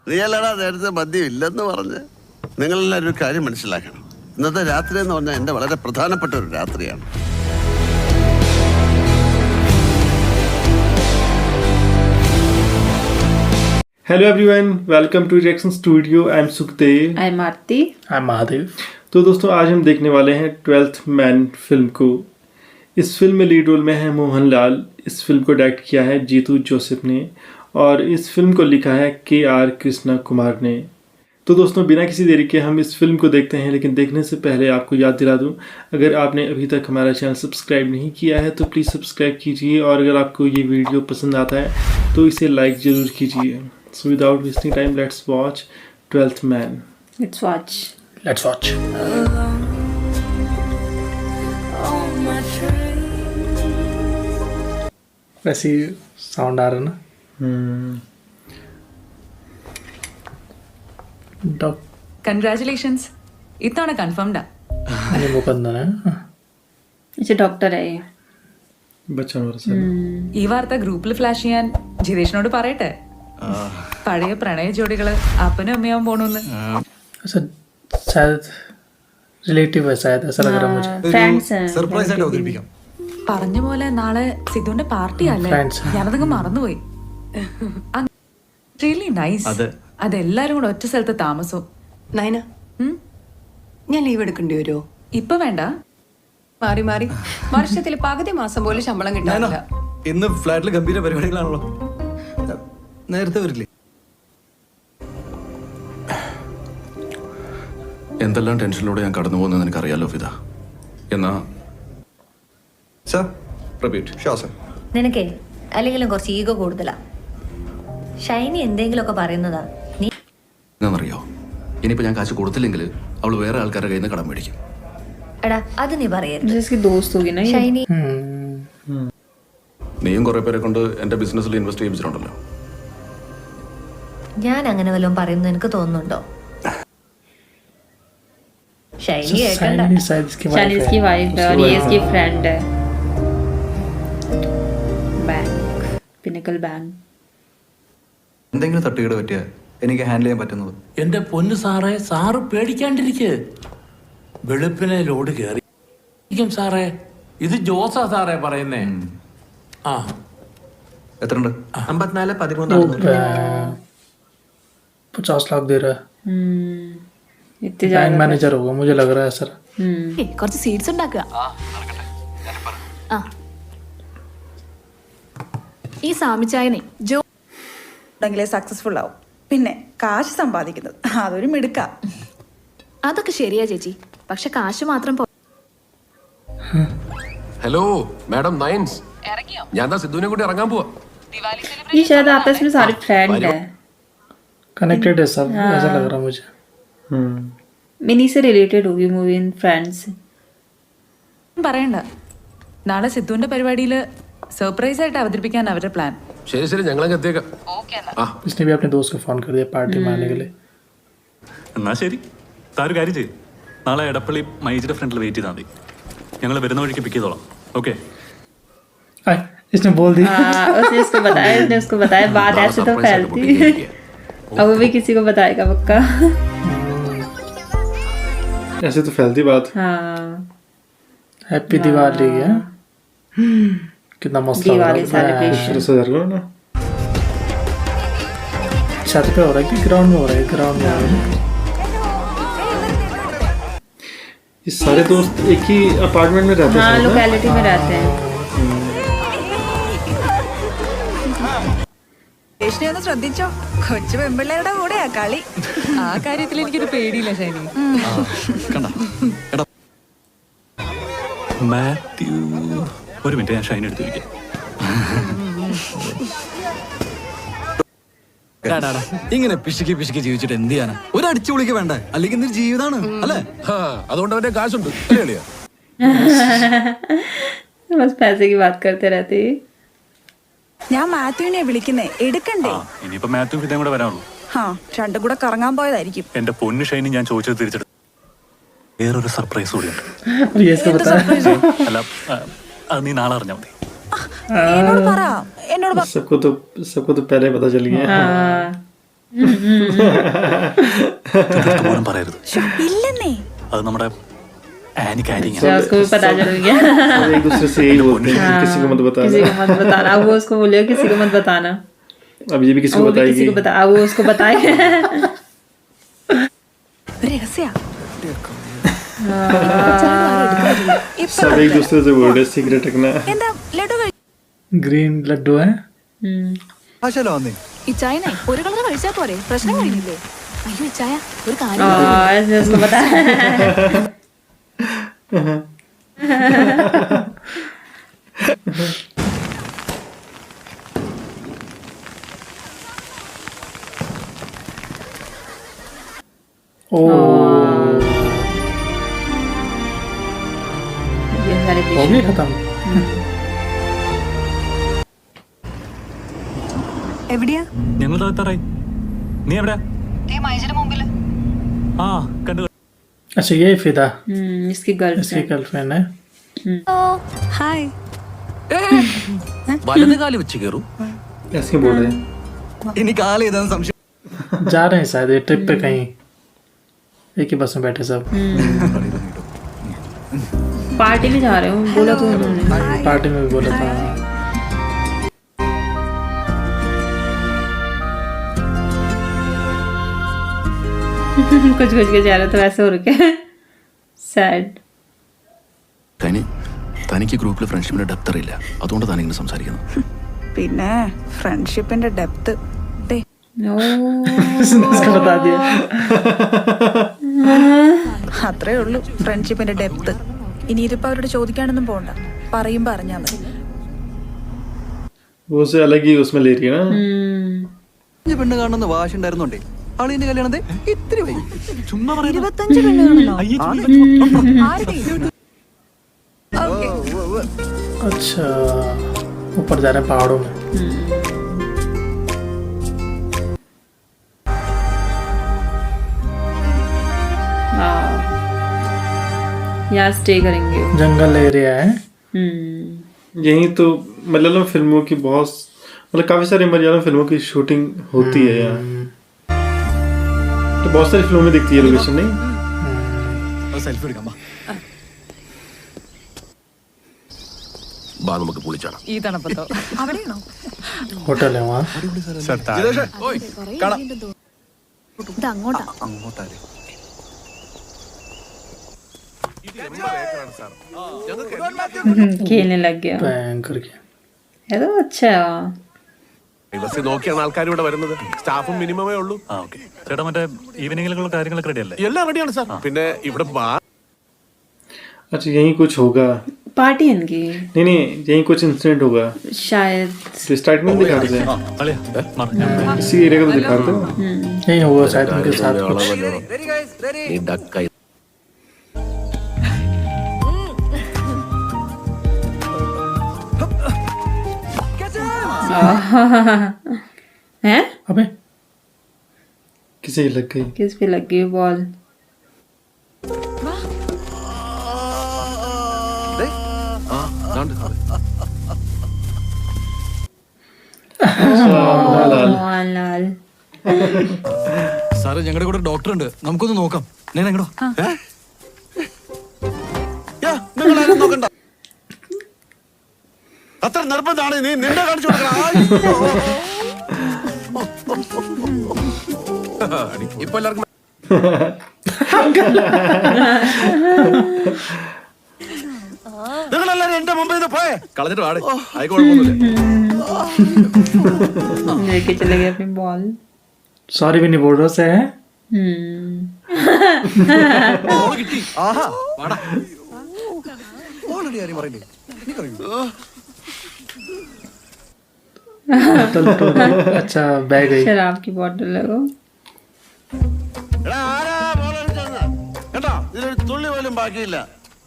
നീയല്ലടാ നേരത്തെ മദ്യം ഇല്ലെന്ന് പറഞ്ഞ്. നിങ്ങളെല്ലാവരും ഒരു കാര്യം മനസ്സിലാക്കണം. ഇന്നത്തെ രാത്രി എന്ന് പറഞ്ഞാൽ എൻ്റെ വളരെ പ്രധാനപ്പെട്ട ഒരു രാത്രിയാണ്. Hello everyone, welcome to reaction studio. I am Sukhdev. I am Aarti. I am Mahadev. तो दोस्तों आज हम देखने वाले हैं 12th मैन फिल्म को। इस फिल्म में लीड रोल में है मोहनलाल। इस फिल्म को डायरेक्ट किया है जीतू जोसेफ ने और इस फिल्म को लिखा है KR कृष्णा कुमार ने। तो दोस्तों बिना किसी देरी के हम इस फिल्म को देखते हैं, लेकिन देखने से पहले आपको याद दिला दूं, अगर आपने अभी तक हमारा चैनल सब्सक्राइब नहीं किया है तो प्लीज़ सब्सक्राइब कीजिए और अगर आपको ये वीडियो पसंद आता है तो इसे लाइक ज़रूर कीजिए। So without wasting time, let's watch 12th Man. Let's watch. Let's watch. वैसे साउंड आ रहा है ना? डॉक कंग्रेचुलेशंस, इतना कंफर्म्ड है। ये मुकंदन है। इसे डॉक्टर है ये। बच्चा हो रहा है। ഈ വാർത്ത ഗ്രൂപ്പിൽ ഫ്ലാഷ് ചെയ്യാൻ ജിതേഷിനോട് പറയട്ടെ. പഴയ പ്രണയ ജോഡികള് അപ്പനും അമ്മയാവും പോണെന്ന്. ऐसा शायद रिलेटिव है, शायद ऐसा लग रहा है मुझे। फ्रेंड्स हैं। സർപ്രൈസ് ആയിട്ട് അവതരിപ്പിക്കാം. പറഞ്ഞ പോലെ നാളെ സിദ്ധുവിന്റെ പാർട്ടി അല്ലേ? Friends. ഞാനതങ്ങ് മറന്നുപോയി. Really nice. അതെല്ലാരും കൂടെ ഒറ്റ സ്ഥലത്ത് താമസവും. നയന, ഞാൻ ലീവ് എടുക്കേണ്ടി വരുമോ? ഇപ്പൊ വേണ്ട, മാറി മാറി വർഷത്തിൽ പകുതി മാസം പോലും ശമ്പളം കിട്ടാനില്ല. ഇന്ന് ഫ്ലാറ്റിൽ ഗംഭീര പരിപാടികളാണല്ലോ. നേരത്തെ വരില്ലേ? എന്തെല്ലാം ടെൻഷനിലൂടെ ഞാൻ കടന്നു പോകുന്നത് എനിക്കറിയാലോ ഫിദ. എന്നാ സർ റിപ്പീറ്റ്. Show sir. നിനക്കേ അല്ലെങ്കിലും കുറച്ച് ഈഗോ കൂടുതലാ. ഷൈനി എന്തെങ്കിലുമൊക്കെ പറയുന്നതാ. നീ എന്നാന്നറിയോ, ഇനിയിപ്പോൾ ഞാൻ കാശ് കൊടുത്തില്ലെങ്കിൽ അവൾ വേറെ ആൾക്കാരുടെ കയ്യിൽ നിന്ന് കടം മേടിക്കും. എടാ അത് നീ പറയരുത്. जिसकी दोस्त होगी ना ये। ഷൈനി നീയും കുറേ പേരെ കൊണ്ട് എൻ്റെ ബിസിനസ്സിൽ ഇൻവെസ്റ്റ് ചെയ്യിച്ചിട്ടുണ്ടല്ലോ. ഞാൻ അങ്ങനെ വല്ലതും പറയുന്നു എനിക്ക് തോന്നുന്നുണ്ടോ? ഷൈനി കേൾക്കണ്ട. शायद शायद इसकी शायद इसकी वाइफ है और ये इसकी फ्रेंड है। Bank, pinnacle bank. എന്തെങ്കിലും തട്ടുകേട് പറ്റിയ എനിക്ക് ഹാൻഡിൽ ചെയ്യാൻ പറ്റുന്നത്. എന്റെ പൊന്നു സാറേ, സാറ് പേടിക്കാണ്ടിരിക്കെ. വെളുപ്പിനെ ലോഡ് കയറി സാറേ. ഇത് ജോസാ സാറേ പറയുന്നേ. ആ എത്രയുണ്ട്? 54 13 50 लाख दे रहा है। इतने बैंक ज्यादा। मैनेजर होगा मुझे लग रहा है सर। കുറച്ച് സീഡ്സ് ഉണ്ടാക്കുക. ഈ സാമിച്ചായനെ ജോ ഉണ്ടെങ്കിലേ സക്സസ്ഫുൾ ആവും. പിന്നെ കാശ് സമ്പാദിക്കുന്നത് അതൊരു മിടുക്ക. അതൊക്കെ ശരിയാ ചേച്ചി, പക്ഷെ കാശ് മാത്രം ഹലോ മാഡം നയൻസ്, ഞാൻ സിദ്ധുവിനെ കൂടി ഇറങ്ങാൻ പോവാ. ये शायद आपस में सारे फ्रेंड है। कनेक्टेड है सब, ऐसा लग रहा है मुझे। मिनी से रिलेटेड होगी मूवी इन फ्रेंड्स। പറയണ്ട, നാളെ സിദ്ധുവിന്റെ പരിപാടിയില് സർപ്രൈസ് ആയിട്ട് അവതരിപ്പിക്കാൻ അവരുടെ പ്ലാൻ. ശരി ശരി, ഞങ്ങളങ്ങ് എത്തിയേക്കാം. इसने भी अपने दोस्त को फोन कर दिया पार्टी में आने के लिए। എന്നാ ശരി, താരു കാര്യം ചെയ്യും. നാളെ എടപ്പള്ളി മൈജിയുടെ ഫ്രണ്ടിൽ വെയിറ്റ് ചെയ്താൽ മതി. ഞങ്ങൾ വരുന്ന വഴിക്ക് പിക്ക് ചെയ്തോളാം. ഓക്കെ? इसने बोल दिया। उसने उसको बताया बात ऐसे तो फैलती। अब वो भी किसी को बताएगा पक्का। ऐसे तो फैलती बात। हाँ, हैप्पी दिवाली है। कितना मस्त लग रहा दिवाली है। सेलिब्रेशन। 10,000 करो ना। छत पे हो रहा है कि ग्राउंड में हो रहा है? ग्राउंड में हो रहा है। ये सारे दोस्त एक ही अपार्टमेंट में रहते हाँ, हैं ना? लोकेलिटी में रहते हैं। ജിതേഷിനെ ഒന്ന് ശ്രദ്ധിച്ചോ, കൊച്ചു പെൺപിള്ളേരുടെ കൂടെയാ കളി. ആ കാര്യത്തിൽ എനിക്കൊരു പേടിയില്ല ഷൈനി. മാത്യു, ഒരു മിനിറ്റ്, ഞാൻ ഷൈൻ എടുത്തിരിക്കാം. ഇങ്ങനെ പിശുക്കി പിശുക്കി ജീവിച്ചിട്ട് എന്ത് ചെയ്യാനാ? ഒരു അടിച്ചു പൊളിക്ക് വേണ്ടേ? അല്ലെങ്കിൽ ഇന്നൊരു ജീവിതമാണ് അല്ലേ? അതുകൊണ്ട് അവന്റെ കാശുണ്ട്. बस पैसे की बात करते रहते हैं। ഞാൻ മാത്യുവിനെ വിളിക്കുന്നേ, എടുക്കണ്ടേ? ഇനിയിപ്പോ മാത്യു ഫിദയും കൂടെ വരാനുള്ളൂ. ഹാ, രണ്ടും കൂടെ കറങ്ങാൻ പോയതായിരിക്കും. എന്റെ പൊന്നു ഷൈനി, ഞാൻ ചോദിച്ചത് തിരിച്ചെടുത്തു. വേറൊരു സർപ്രൈസ് കൂടിയുണ്ട്. और ये इसको बता। അല്ല, അത് നീ നാളെ അറിഞ്ഞാൽ മതി. എന്നോട് പറ, എന്നോട് പറ. सबको तो पहले पता चल गया। പോലും പറയരുത്. ഇല്ലെന്നേ. അത് നമ്മുടെ ആനി കാര്യം. उसको भी पता चल गया। सब एक दूसरे से यही बोलते हैं, किसी को मत बताना। किसी को मत बताना। अब वो उसको बोलिए किसी को मत बताना। अब ये भी किसी को वो भी बताएगी। किसी को बता, अब वो उसको बताए। രഹസ്യ. सब एक दूसरे से बोल रहे सीक्रेट रखना। എന്താ ലഡു ग्रीन लड्डू है। ഇച്ചായനെ ഒരു കളർ കഴിച്ചാ പോരെ, പ്രശ്നം കഴിഞ്ഞില്ലേ? അയ്യോ ഇച്ചായ ഒരു കാര്യം ऐसे उसको बता। ओ ये सारे हो गई खत्म। എവിടെയാ? ഞങ്ങൾ താഴത്താറായി. നീ എവിടെയാ? ആ കണ്ടു. अच्छा ये फिदा इसकी गर्लफ्रेंड। इसकी गर्लफ्रेंड है। ഹായ്. വലത് കാല് വെച്ച് കയറും. ऐसे बोल रहे हैं। ഇനി കാലം ഏതാന്ന് സംശയം. जा रहे हैं शायद ये ट्रिप पे कहीं, एक ही बस में बैठे सब। पार्टी में जा रहे हो बोला तो उन्होंने। पार्टी में भी बोला था। कुछ कुछ के जा रहे तो वैसे हो रखे। सैड। തനിക്ക് ഗ്രൂപ്പിൽ ഫ്രണ്ട്ഷിപ്പിന്റെ ഡെപ്ത് അറിയില്ല, അതുകൊണ്ട് താനിങ്ങനെ സംസാരിക്കുന്നു. പിന്നെ ഫ്രണ്ട്ഷിപ്പിന്റെ ഡെപ്ത് इसका बता दिया। അത്രേ ഉള്ളൂ ഫ്രണ്ട്ഷിപ്പിന്റെ ഡെപ്ത്. ഇനി ഇതിപ്പോ അവരോട് ചോദിക്കാനൊന്നും പോണ്ട, പറയും പറഞ്ഞാ മതി. वो से अलग ही उसमें ले रही है ना। പെണ്ണ് കാണുന്ന വാശി ഉണ്ടായിരുന്നോണ്ടേ ആളിന്റെ കല്യാണത്തെ ഇത്തിരി വൈകി. ചുമ്മാ 25 പെണ്ണുകാണല്ലോ. अच्छा ऊपर जा रहे हैं पहाड़ों में। यहाँ स्टे करेंगे। जंगल एरिया है। यही तो मलयालम फिल्मों की बहुत, मतलब काफी सारी मलयालम फिल्मों की शूटिंग होती है यहाँ। तो बहुत सारी फिल्मों में दिखती है लोकेशन, नहीं? സെൽഫി എടുക്കാം. ബാ നമുക്ക് പൊളിച്ചാണ്. ഈ തണുപ്പത്തോ? അവിടെയാണോ? होटल है वहाँ। ഇത് അങ്ങോട്ടാ. खेलने लग गया। भयंकर क्या है तो अच्छा। നോക്കിയാണ് ആൾക്കാർ ഇവിടെ വരുന്നത്. സ്റ്റാഫും മിനിമമേ ഉള്ളൂ. ആ ഓക്കെ ചേട്ടാ, മറ്റേ ഈവനിങ്ങിലുള്ള കാര്യങ്ങളൊക്കെ റെഡി അല്ലേ? എല്ലാം റെഡിയാണ് സാർ. പിന്നെ ഇവിടെ अच्छा यही कुछ होगा। पार्टी इनकी नहीं यही कुछ इंसिडेंट होगा शायद। तो स्टार्टिंग में दिखा रहे थे, इसी एरिया का तो दिखा रहे थे। यही होगा शायद उनके साथ कुछ। നീ ഡക്കായി. हैं? अबे किसे लग गई? किस पे लग गई बॉल? മോഹൻലാൽ. സാറ് ഞങ്ങളുടെ കൂടെ ഡോക്ടർ ഉണ്ട്, നമുക്കൊന്ന് നോക്കാം. ഞാൻ എങ്ങടോ നിങ്ങളാരും നോക്കണ്ട. അത്ര നിർബന്ധമാണ്. നീ നിന്നെ കാണിച്ചു ഇപ്പൊ എല്ലാവർക്കും നിങ്ങളെല്ലാരും എന്റെ മുമ്പിൽ നിന്ന് പോയേ. കളഞ്ഞിട്ട് പാടേ, ആയി കുഴപ്പമൊന്നുമില്ല. लेके चले गए अपनी बॉल। सॉरी भी नहीं बोल रहा से है। കിട്ടി. ആഹാ പാടാ. ഓൾറെഡി ആരും പറയില്ലേ? अच्छा बैग गई। शराब की बोतल लगो। കേട്ടോ, ഇതിലൊരു തുള്ളി പോലും ബാക്കിയില്ല.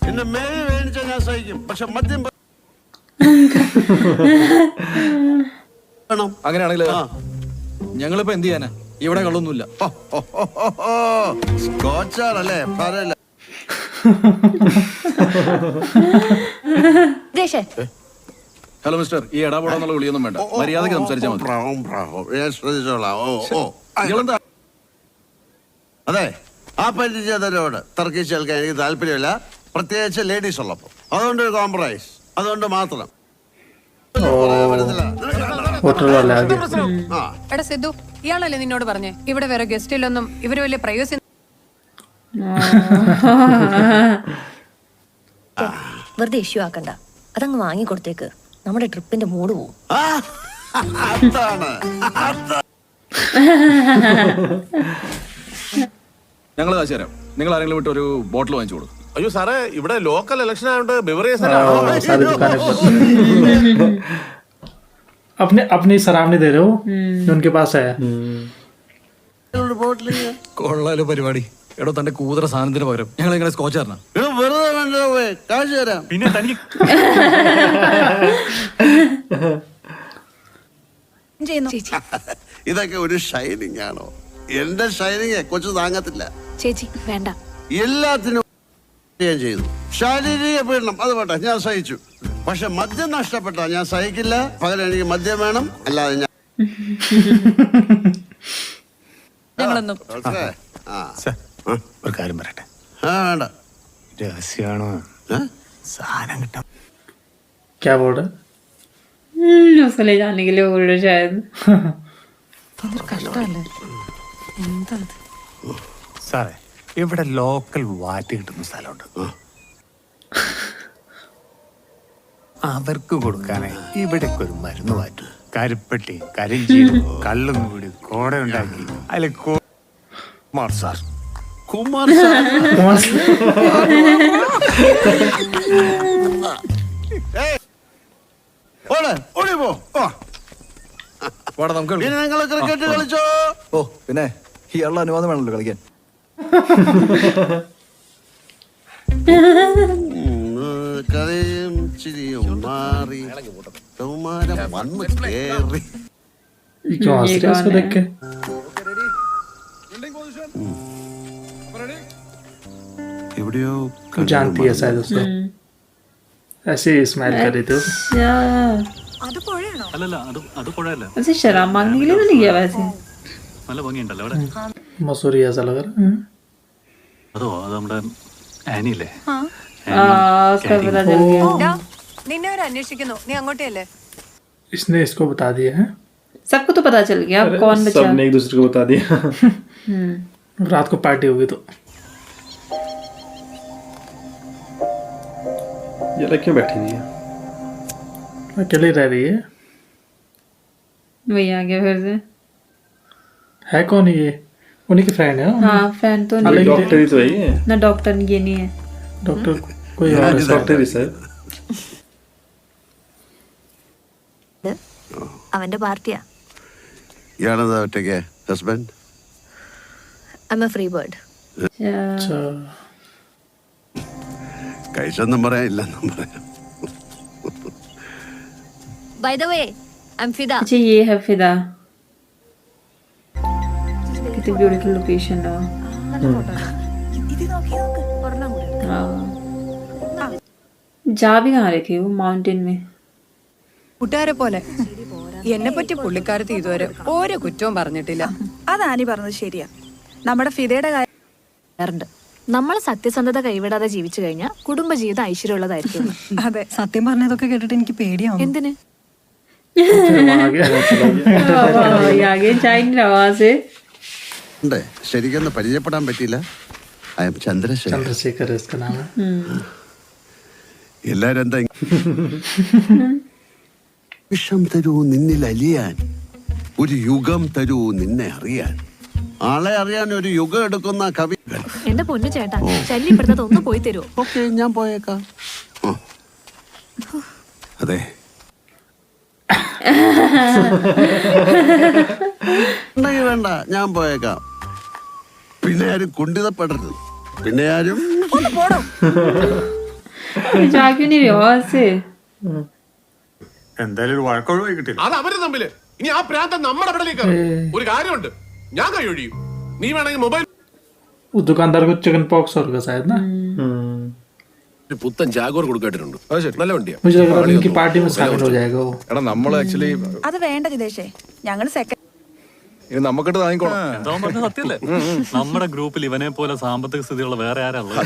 എന്നെ മേല് വേണിച്ചാൽ ഞാൻ സഹിക്കും, പക്ഷെ മദ്യം അങ്ങനെയാണെങ്കിൽ ഞങ്ങളിപ്പോ എന്ത് ചെയ്യാനാ? ഇവിടെ കള്ളൊന്നുമില്ല. സ്കോച്ചാണല്ലേ, പറയല്ല. ഹലോ മിസ്റ്റർ, ഈ ഇടപെടാന്നുള്ള വിളിയൊന്നും വേണ്ട, മര്യാദയ്ക്ക് സംസാരിച്ചാൽ മതി. ഞാൻ ശ്രദ്ധിച്ചോളാം. ഓ ഇയാളെന്താ അതെ, ആ പരിചയതരോട് തർക്കിച്ച് കേൾക്കാൻ എനിക്ക് താല്പര്യമില്ല, പ്രത്യേകിച്ച് ലേഡീസ് ഉള്ളപ്പോൾ. അതുകൊണ്ട് ഒരു കോംപ്രമൈസ്, അതുകൊണ്ട് മാത്രം. होटल वाले आ गए ആ എടാ സിദ്ധു, ഇയാളല്ലേ നിന്നോട് പറഞ്ഞേ ഇവിടെ വേറെ ഗസ്റ്റ് ഇല്ലെന്നും ഇവര് വലിയ പ്രൈവസി വെറുതെ ഇഷ്യൂ ആക്കണ്ട, അതങ്ങ് വാങ്ങിക്കൊടുത്തേക്ക്. നമ്മുടെ ട്രിപ്പിന്റെ മൂഡ് പോവും. അതാണ് ഞങ്ങൾ കാശ് തരാം. നിങ്ങൾ ആരെങ്കിലും വിട്ട് ഒരു ബോട്ടിൽ വാങ്ങിച്ചു കൊടുക്കും. അയ്യോ സാറേ, ഇവിടെ ലോക്കൽ ഇലക്ഷൻ ആയതുകൊണ്ട് ബിവറേജ് सारी दुकानें अपने अपनी सराहनी दे रहे हो जो उनके पास है കൊള്ളാലോ പരിപാടി. എടോ തന്റെ കൂതറ സാധനത്തിന് പകരം ഞങ്ങൾ ഇങ്ങനെ സ്കോച്ച് തരണം. വെറുതെ വേണ്ടോ, പോയി കാശ് തരാം. പിന്നെ തനിക്ക് ചെയ്യുന്നു ഇതൊക്കെ ഒരു ഷൈനിങ് ആണോ? എന്റെ ഷൈനിങ് കൊച്ചു താങ്ങത്തില്ല. ചേച്ചി വേണ്ട. എല്ലാത്തിനും ഞാൻ ചെയ്തു. ശാരീരിക പീഡനം അത് വേണ്ട, ഞാൻ സഹിച്ചു. പക്ഷെ മദ്യം നഷ്ടപ്പെട്ട ഞാൻ സഹിക്കില്ല. പകരം എനിക്ക് മദ്യം വേണം, അല്ലാതെ ഞാൻ ഞങ്ങളൊന്നും മനസ്സിലായോ? ആ ഒരു കാര്യം പറയട്ടെ, ആ വേണ്ട. രഹസ്യമാണോ ഏ? സാധനം കിട്ടാം. क्या बोल रहे उसको ले जाने के लिए बोल रहे शायद. കഷ്ടമല്ലേ എന്താ സാറേ, ഇവിടെ ലോക്കൽ വാറ്റ് കിട്ടുന്ന സ്ഥലമുണ്ട്. അവർക്ക് കൊടുക്കാനായി ഇവിടേക്ക് ഒരു മരുന്ന് വാറ്റും. കരിപ്പെട്ടി, കരിഞ്ചീരും, കള്ളും കൂടി കോട ഉണ്ടാക്കി അതിൽ കുമാർ സാർ കുമാർ സാർ ഓടി പോ. വാടാ നമുക്ക് ഇനി നിങ്ങൾ ക്രിക്കറ്റ് കളിച്ചോ. ഓ പിന്നെ ഇയാളുടെ അനുവാദം വേണമല്ലോ കളിക്കാൻ. കളിയും ചിരിയും മാറി കൗമാരം വന്ന് കേറി. ये क्यों हंस रहे हो इसको देख के എവിടെയോ जानती है शायद उसको ऐसे ही स्माइल कर रही थी അത് പുഴയാണോ? അല്ലല്ല, അത് കുഴപ്പമില്ല. वैसे शराब मांगने के लिए तो नहीं गया वैसे. നല്ല ഭംഗിയുണ്ടല്ലോ അവിടെ. मसूरी ऐसा लग रहा है അതോ അത് നമ്മുടെ ആനിയില്ലേ? उसका पता चल गया. ഡാ, നിന്നെ അവർ അന്വേഷിക്കുന്നു, നീ അങ്ങോട്ടേ. इसने इसको बता दिया है सबको तो पता चल गया अब कौन बचा. सबने एक दूसरे को बता दिया. रात को पार्टी होगी तो ये लड़की क्यों बैठी हुई है? अकेले रह रही है वही आ गया फिर से. है कौन ये उन्हीं की फ्रेंड है हाँ फ्रेंड तो ये नहीं. डॉक्टर ही तो है ये. ना डॉक्टर ये नहीं है. डॉक्टर कोई और है डॉक्टर ही सर. അവന്റെ പാർട്ടിയാ. ഇയാളെന്താ ഒറ്റയ്ക്ക് husband? I am a free bird. अच्छा കഴിച്ചെന്നും പറയാം, ഇല്ലെന്നും പറയാം. By the way I am Fida. अच्छा ये है फिदा. कितनी ब्यूटीफुल लोकेशन है. जा भी कहाँ रहे थे वो माउंटेन में. കൂട്ടുകാരെ പോലെ എന്നെ പറ്റി പുള്ളിക്കാരത്തി ഇതുവരെ ഒരു കുറ്റവും പറഞ്ഞിട്ടില്ല. അതാനി പറഞ്ഞത് ശരിയാ. നമ്മുടെ ഫിദയുടെ കാര്യം നമ്മൾ സത്യസന്ധത കൈവിടാതെ ജീവിച്ചു കഴിഞ്ഞാൽ കുടുംബജീവിതം ഐശ്വര്യമുള്ളതായിരിക്കും. അതെ, സത്യം പറഞ്ഞതൊക്കെ കേട്ടിട്ട് എനിക്ക് പേടിയാവും. എന്തിന്? आगे जाएंगे वहां से. ഉണ്ട്, ശരിക്കൊന്ന് പരിചയപ്പെടാൻ പറ്റിയില്ല. I M Chandrasekhar. चंद्रशेखर है इसका नाम है എല്ലാരും എന്താ വിഷം തരൂ നിന്നിൽ അലിയാൻ, ഒരു യുഗം തരൂ നിന്നെ അറിയാൻ. ആളെ അറിയാൻ ഒരു യുഗം എടുക്കുന്ന കവികൾ. എന്റെ പൊന്നു ചേട്ടാ, ശല്യപ്പെടുത്താതെ ഒന്ന് പോയി തരുമോ? ഓക്കെ, ഞാൻ പോയേക്കാം. അതെ, ഉണ്ടെങ്കിൽ വേണ്ട, ഞാൻ പോയേക്കാം. പിന്നെ ആരും കുണ്ടിതപ്പെടരുത്. പിന്നെ ആരും जाके नहीं रहे वहां से. എന്തായാലും ഒരു വഴക്കൊഴിവായി കിട്ടില്ല. അത് അവര് തമ്മില്. ഇനി ആ പ്രാന്തം നമ്മുടെ ഇടയിലേക്ക് ഒരു കാര്യമുണ്ട്, ഞാൻ കഴിയൊഴിയും. നീ വേണമെങ്കിൽ മൊബൈൽ. उस दुकानदार को चिकन पॉक्स और का शायद ना. പുത്തൻ ജാഗോർ കൊടുക്കായിട്ടുണ്ട്. നല്ല വണ്ടിയാ. मुझे लग रहा है उनकी पार्टी में शामिल हो जाएगा वो. എടാ നമ്മൾ ആക്ച്വലി അത് വേണ്ട ജിതേഷേ, ഞങ്ങൾ സെക്കൻഡ് ഇത് നമുക്കിട്ട് താങ്ങിക്കോളാം. എന്താ പറഞ്ഞ സത്യല്ലേ? നമ്മുടെ ഗ്രൂപ്പിൽ ഇവനെ പോലെ സാമ്പത്തിക സ്ഥിതിയുള്ള വേറെ ആരാ ഉള്ളത്?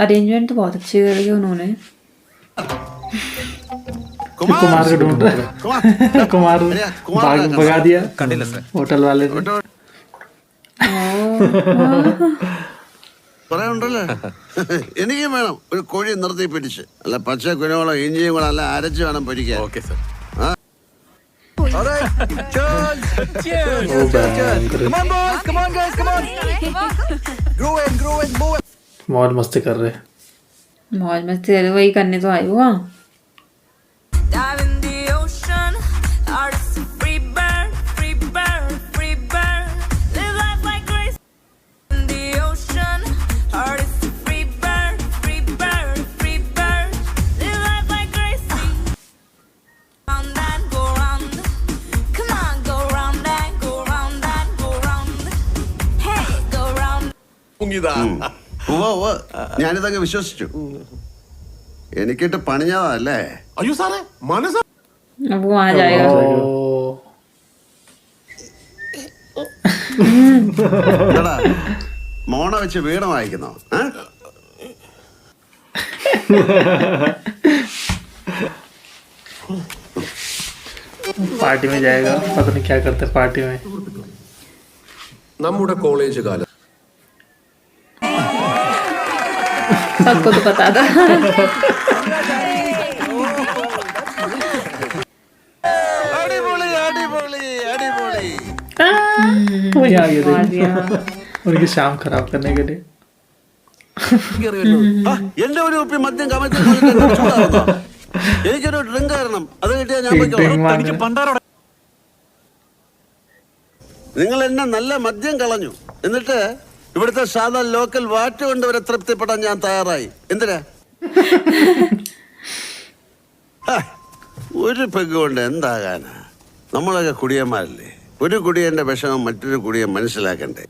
अरेंजमेंट तो बहुत अच्छी करी है उन्होंने। कुमार को ढूंढ रहा है। कुमार भगा दिया होटल वाले ने। കുറെ ഉണ്ടല്ലോ. എനിക്കും വേണം ഒരു കോഴി നിർത്തി പിടിച്ച്, അല്ല പച്ച കുരുമുളകോ ഇഞ്ചിയും കൂടെ അല്ല അരച്ച് വേണം പൊരിക്കാൻ. Okay sir. मौज मस्ती कर रहे। मौज मस्ती कर वही करने तो आए हो। ഞാനിതങ്ങ് വിശ്വസിച്ചു. എനിക്കിട്ട് പണിഞ്ഞതല്ലേ. അയ്യോ സാറേ, മനസ്സ് अब वो आ जाएगा। എടാ, മോണ വെച്ച് വീണ വായിക്കുന്നോ? पार्टी में जाएगा, पता नहीं क्या करते पार्टी में। നമ്മുടെ കോളേജ് കാലം सबको तो पता था। അടിപൊളി അടിപൊളി അടിപൊളി. वही आ गया उनकी शाम खराब करने के लिए। എന്റെ ഒരു കുപ്പി മദ്യം കമത്തി എനിക്കൊരു ഡ്രിങ്ക് തരണം. അത് കിട്ടിയാൽ ഞാൻ പോയിക്കോളാം. നിങ്ങൾ എന്നെ നല്ല മദ്യം കളഞ്ഞു, എന്നിട്ട് ഇവിടുത്തെ സാധാ ലോക്കൽ വാറ്റ് കൊണ്ട് വരെ തൃപ്തിപ്പെടാൻ ഞാൻ തയ്യാറായി. എന്തിനാ? ഒരു പെഗ് കൊണ്ട് എന്താകാനാ? നമ്മളൊക്കെ കുടിയന്മാരല്ലേ. ഒരു കുടിയന്റെ വിഷമം മറ്റൊരു കുടിയൻ മനസ്സിലാക്കണ്ടേ?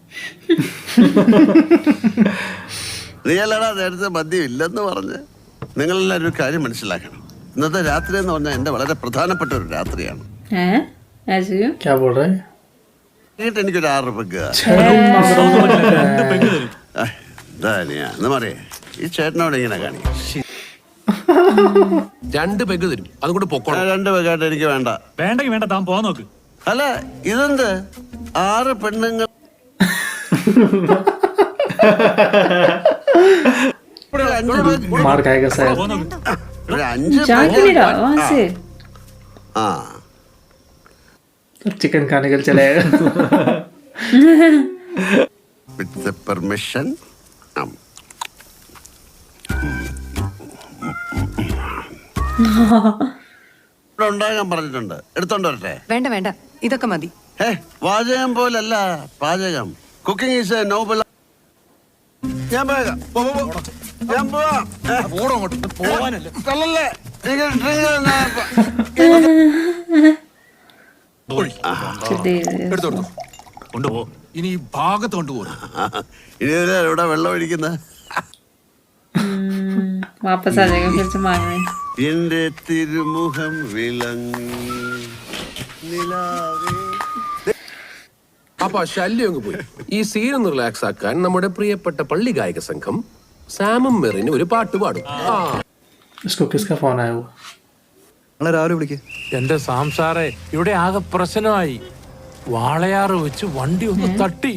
നീയല്ലടാ നേരത്തെ മദ്യം ഇല്ലെന്ന് പറഞ്ഞ്. നിങ്ങളെല്ലാവരും ഒരു കാര്യം മനസ്സിലാക്കണം. ഇന്നത്തെ രാത്രി എന്ന് പറഞ്ഞാൽ എന്റെ വളരെ പ്രധാനപ്പെട്ട ഒരു രാത്രിയാണ്. എനിക്കൊരു 6 പെഗ് എന്താ പറയാ, ഈ ചേട്ടനോട് ഇങ്ങനെ കാണിക്കും. 2 പെഗ് തരും, അതും കൂടെ പൊക്കോളാം. 2 പെഗായിട്ട് എനിക്ക് വേണ്ട. വേണ്ടെങ്കിൽ വേണ്ട, താൻ പോവാൻ നോക്ക്. അല്ല, ഇതെന്ത് 6 പെണ്ണുങ്ങൾ मार खाएगा शायद। 5 चिकन खाने के लिए चलेगा। With the permission. ഉണ്ടാകാൻ പറഞ്ഞിട്ടുണ്ട്. എടുത്തോണ്ട് വരട്ടെ? വേണ്ട വേണ്ട, ഇതൊക്കെ മതി. വാചകം പോലല്ല പാചകം. Cooking is A Noble. ഞാൻ പോകാം. ഞാൻ പോവാം. കൊണ്ടുപോ. ഇനി ഈ ഭാഗത്ത് കൊണ്ടുപോകും. ഇനി ഇവിടെ വെള്ളം ഒഴിക്കുന്ന वापस आ जाएगा फिर से मांगने। എന്റെ തിരുമുഖം വിളങ്ങി നിലാവേ. അപ്പൊ ശല്യം അങ്ങ് പോയി. ഈ സീൻ ഒന്ന് റിലാക്സ് ആക്കാൻ നമ്മുടെ പ്രിയപ്പെട്ട പള്ളി ഗായക സംഘം സാമും മെറിന് ഒരു പാട്ട് പാടും. इसको किसका फोन आया? രാവിലെ വിളിക്കേ. എന്റെ സാംസാറെ, ഇവിടെ ആകെ പ്രശ്നമായി. വാളയാറ് വെച്ച് വണ്ടി ഒന്ന് തട്ടി.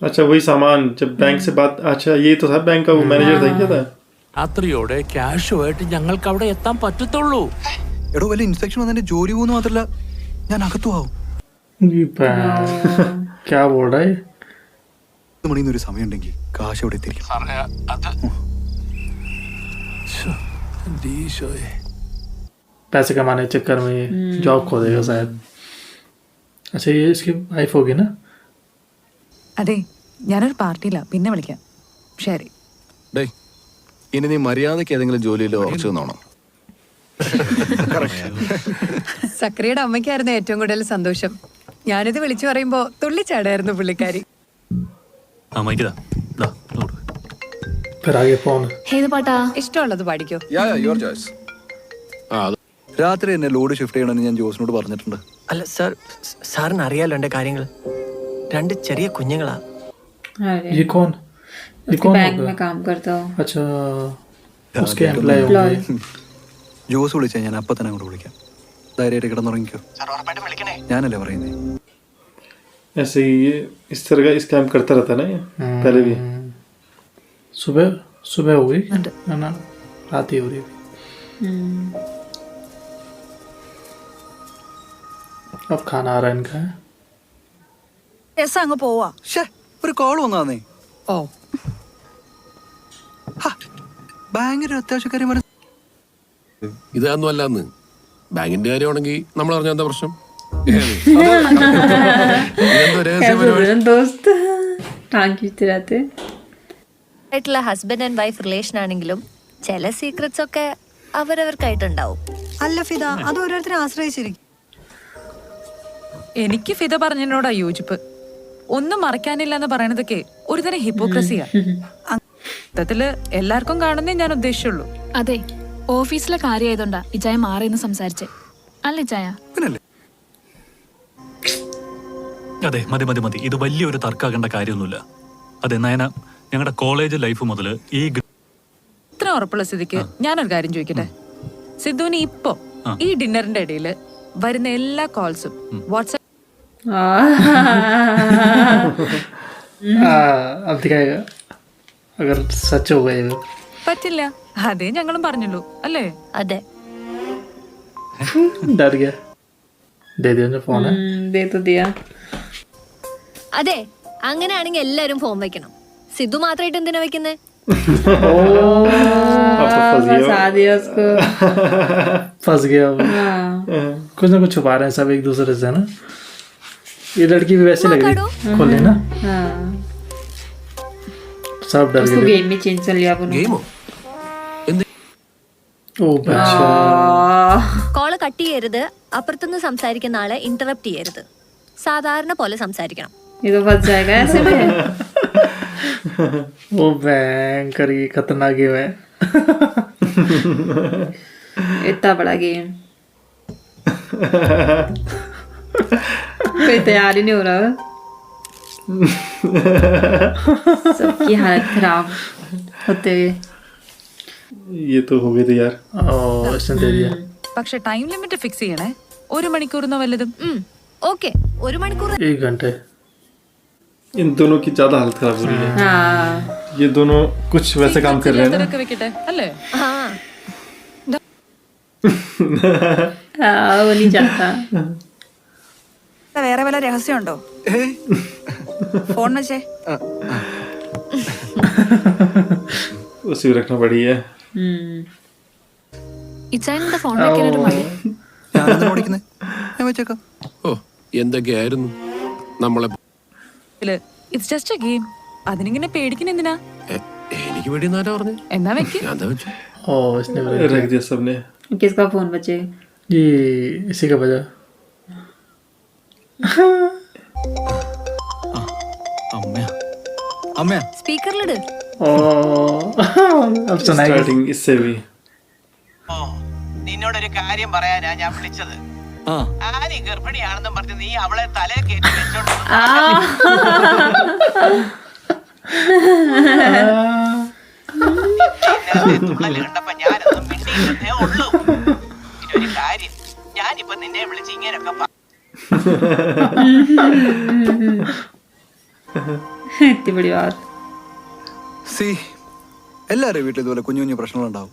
अच्छा वही सामान जब बैंक से बात. अच्छा ये तो था बैंक का वो मैनेजर था क्या था? രാത്രിയോടെ ക്യാഷുമായിട്ട് ഞങ്ങൾക്ക് അവിടെ എത്താൻ പറ്റത്തുള്ളൂ. എടോ വലിയ ഇൻസ്പെക്ഷൻ വന്നെ ജോലി പോകുന്നു മാത്രല്ല ഞാൻ അകത്തു ആവും. क्या बोल रहा है? 10 മണിന്ന് ഒരു സമയം ഉണ്ടെങ്കിൽ കാശ് അവിടെ എത്തിയിരിക്കും. पैसे कमाने के चक्कर में जॉब खो देगा शायद। अच्छा ये इसकी वाइफ होगी ना? അതെ, ഞാനൊരു പാർട്ടിയില്ല, പിന്നെ വിളിക്കാം. ശരി. ഇനി നീ മര്യാദക്ക് ഏതെങ്കിലും ജോലിയിൽ ഉറച്ചു നിന്നോണം. സക്രിയുടെ അമ്മയ്ക്കായിരുന്നു ഏറ്റവും കൂടുതൽ സന്തോഷം. ഞാനിത് വിളിച്ചു പറയുമ്പോ തുള്ളിച്ചാടായിരുന്നു പുള്ളിക്കാരി. फिर आगे फोन. ഏത് പാട്ടാ? ഇഷ്ടമുള്ളത് പാടിക്കോ. രാത്രി എന്നെ ലോഡ് ഷിഫ്റ്റ് ചെയ്യണമെന്ന് ഞാൻ ജോസിനോട് പറഞ്ഞിട്ടുണ്ട്. അല്ല സാർ, സാറിന് അറിയാലോ എൻ്റെ കാര്യങ്ങൾ. 2 ചെറിയ കുഞ്ഞുങ്ങളാ. ये कौन बैंक में काम करता हो? अच्छा, उसके एम्प्लॉय होंगे. ജോസ് വിളിച്ചാൽ ഞാൻ അപ്പം തന്നെ അങ്ങോട്ട് വിളിക്കാം. ധൈര്യമായിട്ട് കിടന്നുറങ്ങിക്കോ. ഞാനല്ലേ പറയുന്നേ. ऐसे ही ये इस तरह का स्कैम करता रहता ना ये पहले भी. सुबह हो गई ना, रात ही हो रही है. अब खाना आ रहा है इनका. രസം അങ്ങ് പോവാ. ഒരു കോൾ വന്നാന്നേ. ഓ ഭയങ്കര അത്യാവശ്യക്കാരി. ഇതൊന്നും അല്ലാന്ന്. ബാങ്കിന്റെ കാര്യമാണെങ്കിൽ നമ്മൾ അറിഞ്ഞ എന്താ പ്രശ്നം? ആയിട്ടുള്ള ഹസ്ബൻഡ് ആൻഡ് വൈഫ് റിലേഷൻ ആണെങ്കിലും ചില സീക്രട്സ് ഒക്കെ അവരവർക്കായിട്ടുണ്ടാവും. അല്ല ഫിദ, അത് ഓരോരുത്തരെ ആശ്രയിച്ചിരിക്കും. എനിക്ക് ഫിദ പറഞ്ഞതിനോടാ യോജിപ്പ്. ഒന്നും മറക്കാനില്ല എന്ന് പറയണതൊക്കെ ഒരുതരം ഹിപ്പോക്രസിയാ. മൊത്തത്തില് എല്ലാവർക്കും കാണുന്നേ ഞാൻ ഉദ്ദേശിച്ചുള്ളൂ. അതെ, ഓഫീസിലെ കാര്യമായതുകൊണ്ടാ ഇജായ മാറിയെന്ന് സംസാരിച്ചേ. അല്ല ഇജായ? അതെ, മതി മതി മതി. ഇത് വലിയൊരു തർക്കാകേണ്ട കാര്യമൊന്നുമില്ല. അതെ നയന, ഞങ്ങളുടെ കോളേജ് ലൈഫ് മുതൽ ഈ ഇത്ര ഉറപ്പുള്ള സ്ഥിതിക്ക് ഞാനൊരു കാര്യം ചോദിക്കട്ടെ. സിദ്ധുവിന് ഇപ്പോ ഈ ഡിന്നറിന്റെ ഇടയിൽ വരുന്ന എല്ലാ കോൾസും വാട്സാപ്പ് अब दिखाएगा अगर सच हो गए. പറ്റില്ല. അതേ ഞങ്ങളും പറഞ്ഞുള്ളൂ അല്ലേ? അതെ. डर गया. दे दिया जो फोन है. दे तो दिया. അതെ, അങ്ങനെയാണെങ്കിൽ എല്ലാരും ഫോൺ വെക്കണം. സിദ്ധു മാത്രമായിട്ട് എന്തിനാ വെക്കുന്നേ? फंस गया. कुछ ना कुछ छुपा रहे हैं सब एक दूसरे से ना. ये लड़की भी वैसे लग रही खोले ना. सब डर गए. गेम में चेंज कर लिया आपने. ഓ കോള് കട്ട് ചെയ്യരുത്. അപ്പുറത്തുനിന്ന് സംസാരിക്കുന്ന ആളെ ഇന്ററപ്റ്റ് ചെയ്യരുത്. സാധാരണ പോലെ സംസാരിക്കണം. ये तो फंस जाएगा ऐसे में. वो भयंकर ये खतरनाक गेम है. इतना बड़ा गेम. कोई तैयार ही नहीं हो रहा. सबकी हालत खराब होते हुए. ये तो हो गई थी यार. इसने दे दिया. പക്ഷെ ടൈം ലിമിറ്റ് ഫിക്സ് ചെയ്യണേ. 1 മണിക്കൂർന്നോ വല്ലതും. ഓക്കെ, 1 മണിക്കൂർ. 1 घंटे. इन दोनों की ज्यादा हालत खराब हो रही है. ये दोनों कुछ वैसे काम कर रहे हैं ना. വെക്കട്ടെ അല്ലേ? वो नहीं चाहता. വേറെ വല്ല രഹസ്യമുണ്ടോ? ഫോൺ വെച്ചേ. उसी को रखना पड़ी है. ഇച്ചായന്റെ ഫോൺ വെക്കാനൊരു മടി. ഓ എന്തൊക്കെയായിരുന്നു നമ്മളെ. It's just a game. അതിനിങ്ങനെ പേടിക്കുന്ന എന്തിനാ? എനിക്ക് പേടിയെന്ന് ആരാ പറഞ്ഞു? എന്നാ വെക്ക്. ഞാൻ എന്താ വെച്ചു? ओ इसने रख दिया सबने. किसका फोन बचे? ये इसी का बजा. സ്പീക്കറിലിട്. अब सुनाएगा. स्टार्टिंग इससे भी. നിന്നോടൊരു കാര്യം പറയാനാ ഞാൻ വിളിച്ചത്. ആനി ഗർഭിണിയാണെന്നും പറഞ്ഞ് നീ അവളെ തലേ കയറ്റി വെച്ചോണ്ട് കണ്ടപ്പോ ഞാനൊന്നും മിണ്ടിയിട്ടേ ഉള്ളൂ. ഇതൊരു കാര്യം, ഞാനിപ്പോ നിന്നെ വിളിച്ച് ഇങ്ങനെയൊക്കെ इतनी बड़ी बात. സി, എല്ലാവരും വീട്ടിൽ ഇതുപോലെ കുഞ്ഞു കുഞ്ഞു പ്രശ്നങ്ങളുണ്ടാവും.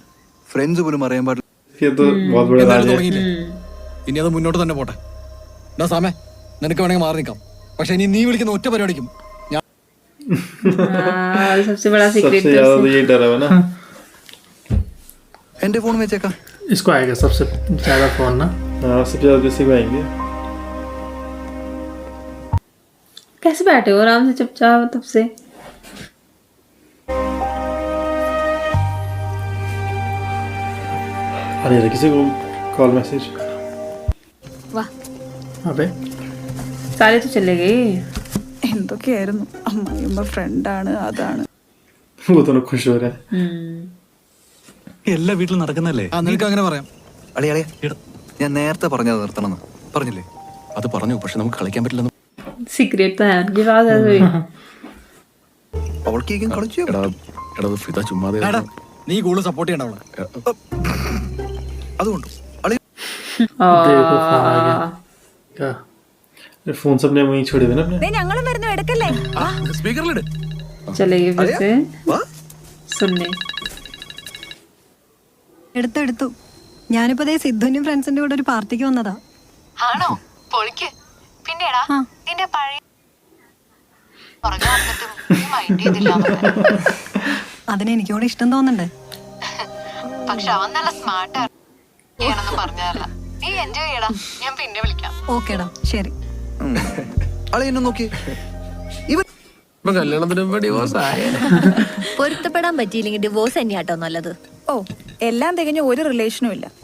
ഫ്രണ്ട്സ് പോലും അറിയാൻ പാടില്ല. ഇനി അത് മുന്നോട്ട് തന്നെ പോട്ടെ. സാമേ, നിനക്ക് വേണമെങ്കിൽ മാറി നിൽക്കാം. പക്ഷെ ഇനി നീ വിളിക്കുന്ന ഒറ്റ പരിപാടിക്കും सबसे बड़ा सीक्रेट यही डरा हुआ ना. എന്റെ ഫോൺ വെച്ചേക്കാം. इसको आएगा सबसे ज्यादा फोन ना. हाँ, सबसे ज्यादा इसी को आएंगे. कैसे बैठे हो आराम से चुपचाप तब से? अरे किसी को कॉल मैसेज. वाह, अबे सारे तो चले गए. എന്തൊക്കെയായിരുന്നു. അമ്മായിയമ്മ ഫ്രണ്ടാണ്, അതാണ്. वो दोनों खुश हो रहे हैं. എല്ലാ വീട്ടിലും നടക്കുന്നല്ലേ? നിനക്ക് അങ്ങനെ പറയാം. അളിയാ ഞാൻ നേരത്തെ പറഞ്ഞത് നിർത്തണം പറഞ്ഞില്ലേ? അത് പറഞ്ഞു, പക്ഷെ നമുക്ക് കളിക്കാൻ പറ്റില്ലെന്ന്. सीक्रेट तो है उनके पास ऐसे ही അവൾക്ക് ഈ കളിച്ചു. എടാ ഫിദ ചുമ്മാതെ. നീ കൂടുതൽ സപ്പോർട്ട് ചെയ്യണ്ട അവളെ. അതുകൊണ്ട് देखो फोन आ गया क्या? फोन सबने वहीं छोड़े हुए ना अपने. ഞങ്ങളും വരുന്നു, എടുക്കല്ലേ? സ്പീക്കറിലിട്. चलेगी फिर से सुनने. എടുത്തു ഞാനിപ്പോ ദേ സിദ്ധുവിന്റെയും ഫ്രണ്ട്സിന്റെ കൂടെ ഒരു പാർട്ടിക്ക് വന്നതാ. ആണോ? പൊളിക്ക്. പിന്നെടാ നിന്റെ പഴയ അതിനെനിക്കൂടെ ഇഷ്ടം തോന്നണ്ടേ? പക്ഷെ അവൻ നല്ല സ്മാർട്ടാണെന്ന് പറഞ്ഞല്ല. നീ എൻജോയ് ചെയ്യടാ, ഞാൻ പിന്നെ വിളിക്കാം. ഓക്കേടാ, ശരി. അളയെന്നെ നോക്കി. ഇപ്പൊ കല്യാണത്തിന് മുമ്പ് ഡിവോഴ്സ് ആയ. പൊരുത്തപ്പെടാൻ പറ്റിയില്ലെങ്കിൽ ഡിവോഴ്സ് തന്നെയാട്ടോ നല്ലത്. ഓ എല്ലാം തികഞ്ഞ ഒരു റിലേഷനും ഇല്ല.